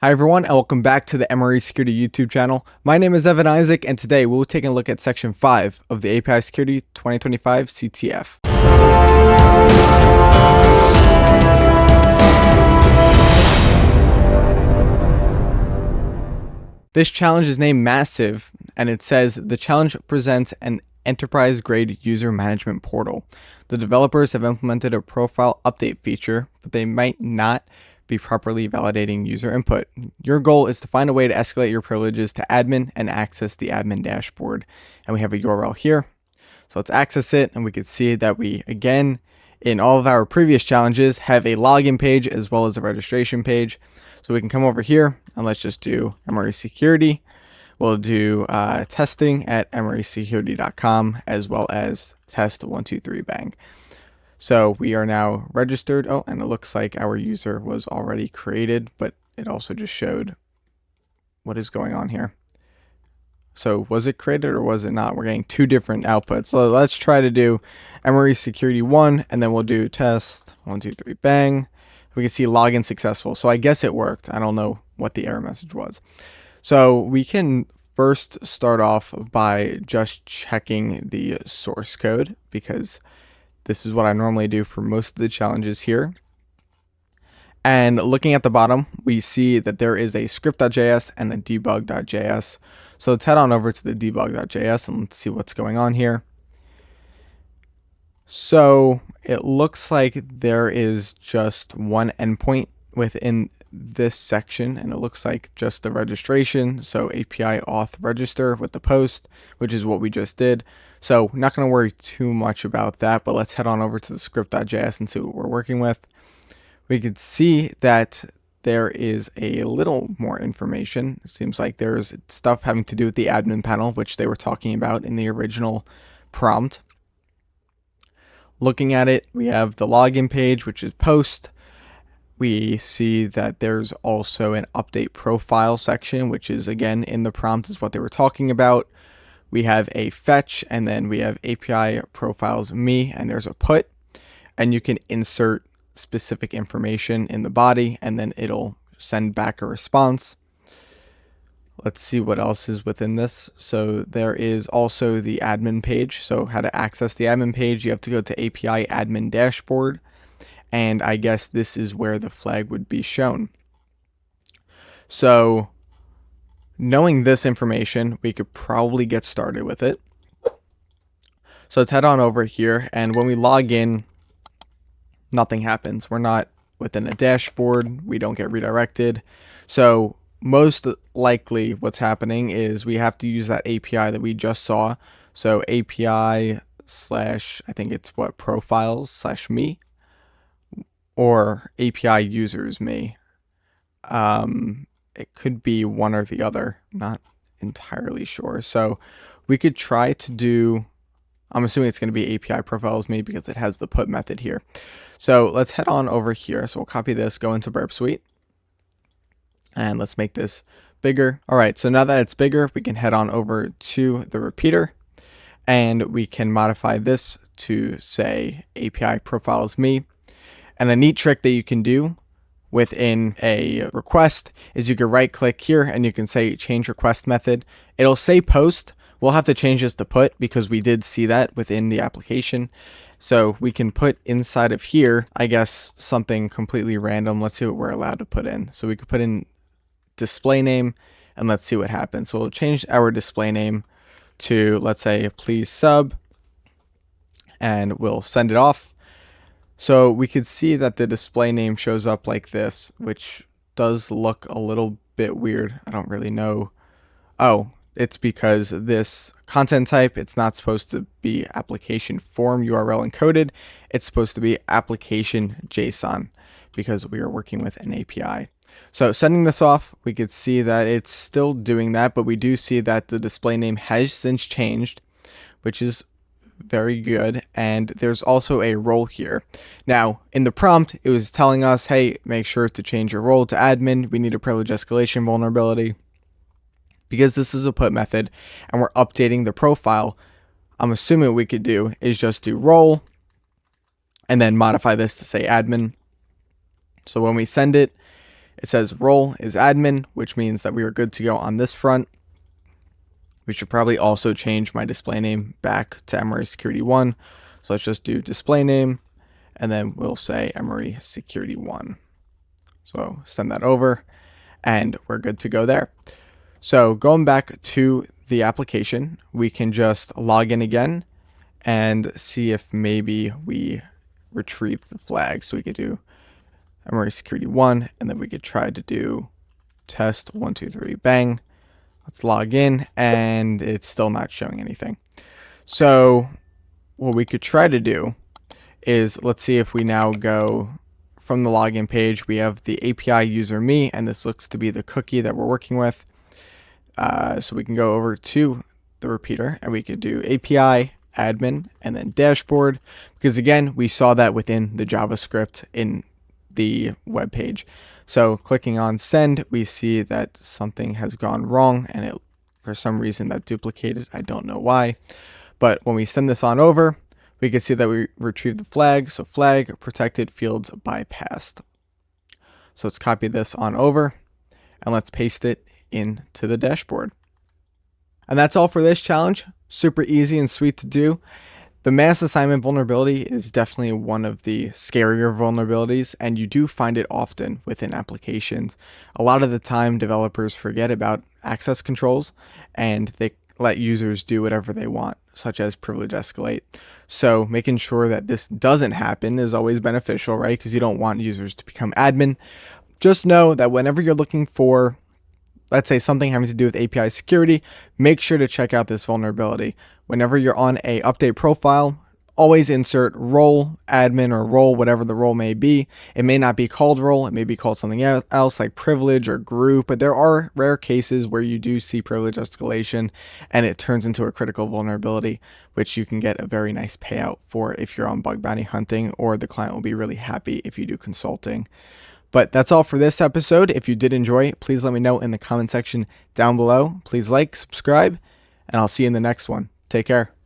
Hi everyone, and welcome back to the MRE Security YouTube channel. My name is Evan Isaac, and today we'll be taking a look at Section 5 of the API Security 2025 CTF. This challenge is named Massive, and it says the challenge presents an enterprise-grade user management portal. The developers have implemented a profile update feature, but they might not be properly validating user input. Your goal is to find a way to escalate your privileges to admin and access the admin dashboard. And we have a URL here. So let's access it, and we can see that we, again, in all of our previous challenges, have a login page as well as a registration page. So we can come over here and let's just do MRE Security. We'll do testing at mresecurity.com as well as test123bang. So we are now registered. Oh, and it looks like our user was already created, but it also just showed what is going on here. So was it created or was it not? We're getting two different outputs. So let's try to do MRE Security 1, and then we'll do test 123 bang. We can see login successful. So I guess it worked. I don't know what the error message was. So we can first start off by just checking the source code, because this is what I normally do for most of the challenges here. And looking at the bottom, we see that there is a script.js and a debug.js. So let's head on over to the debug.js and let's see what's going on here. So it looks like there is just one endpoint within this section, and it looks like just the registration. So API auth register with the post, which is what we just did. So not going to worry too much about that, but let's head on over to the script.js and see what we're working with. We can see that there is a little more information. It seems like there's stuff having to do with the admin panel, which they were talking about in the original prompt. Looking at it, we have the login page, which is post. We see that there's also an update profile section, which is again in the prompt is what they were talking about. We have a fetch, and then we have API profiles me, and there's a put, and you can insert specific information in the body, and then it'll send back a response. Let's see what else is within this. So there is also the admin page. So how to access the admin page, you have to go to API admin dashboard. And I guess this is where the flag would be shown. So knowing this information, we could probably get started with it. So let's head on over here. And when we log in, nothing happens. We're not within a dashboard. We don't get redirected. So most likely what's happening is we have to use that API that we just saw. So API slash, I think it's what, profiles slash me, or API users me. It could be one or the other. I'm not entirely sure. So we could try to do, I'm assuming it's going to be API profiles me because it has the put method here. So let's head on over here. So we'll copy this, go into Burp Suite, and let's make this bigger. All right, so now that it's bigger, we can head on over to the repeater, and we can modify this to say API profiles me. And a neat trick that you can do within a request is you can right click here and you can say change request method. It'll say post. We'll have to change this to put because we did see that within the application. So we can put inside of here, I guess, something completely random. Let's see what we're allowed to put in. So we could put in display name, and let's see what happens. So we'll change our display name to, let's say, please sub, and we'll send it off. So we could see that the display name shows up like this, which does look a little bit weird. I don't really know. Oh, it's because this content type, it's not supposed to be application form URL encoded. It's supposed to be application JSON because we are working with an API. So sending this off, we could see that it's still doing that, but we do see that the display name has since changed, which is very good. And there's also a role here. Now in the prompt, it was telling us, hey, make sure to change your role to admin. We need a privilege escalation vulnerability. Because this is a put method and we're updating the profile, I'm assuming what we could do is just do role and then modify this to say admin. So when we send it, It says role is admin, which means that we are good to go on this front. We should probably also change my display name back to Emory Security 1. So let's just do display name, and then we'll say Emory Security 1. So send that over, and we're good to go there. So going back to the application, we can just log in again and see if maybe we retrieve the flag. So we could do Emory Security 1, and then we could try to do test 1, 2, 3, bang. Let's log in, and it's still not showing anything. So what we could try to do is, let's see if we now go from the login page. We have the API user me, and this looks to be the cookie that we're working with. So we can go over to the repeater, and we could do API admin and then dashboard, because again, we saw that within the JavaScript in the web page. So clicking on send, we see that something has gone wrong, and it, for some reason, that duplicated. I don't know why, but when we send this on over, we can see that we retrieve the flag. So flag protected fields bypassed. So let's copy this on over, and let's paste it into the dashboard. And that's all for this challenge. Super easy and sweet to do. The mass assignment vulnerability is definitely one of the scarier vulnerabilities, and you do find it often within applications. A lot of the time, developers forget about access controls, and they let users do whatever they want, such as privilege escalate. So making sure that this doesn't happen is always beneficial, right? Because you don't want users to become admin. Just know that whenever you're looking for, let's say, something having to do with API security, make sure to check out this vulnerability. Whenever you're on a update profile, always insert role admin or role, whatever the role may be. It may not be called role, it may be called something else like privilege or group, but there are rare cases where you do see privilege escalation and it turns into a critical vulnerability, which you can get a very nice payout for if you're on bug bounty hunting, or the client will be really happy if you do consulting. But that's all for this episode. If you did enjoy, please let me know in the comment section down below. Please like, subscribe, and I'll see you in the next one. Take care.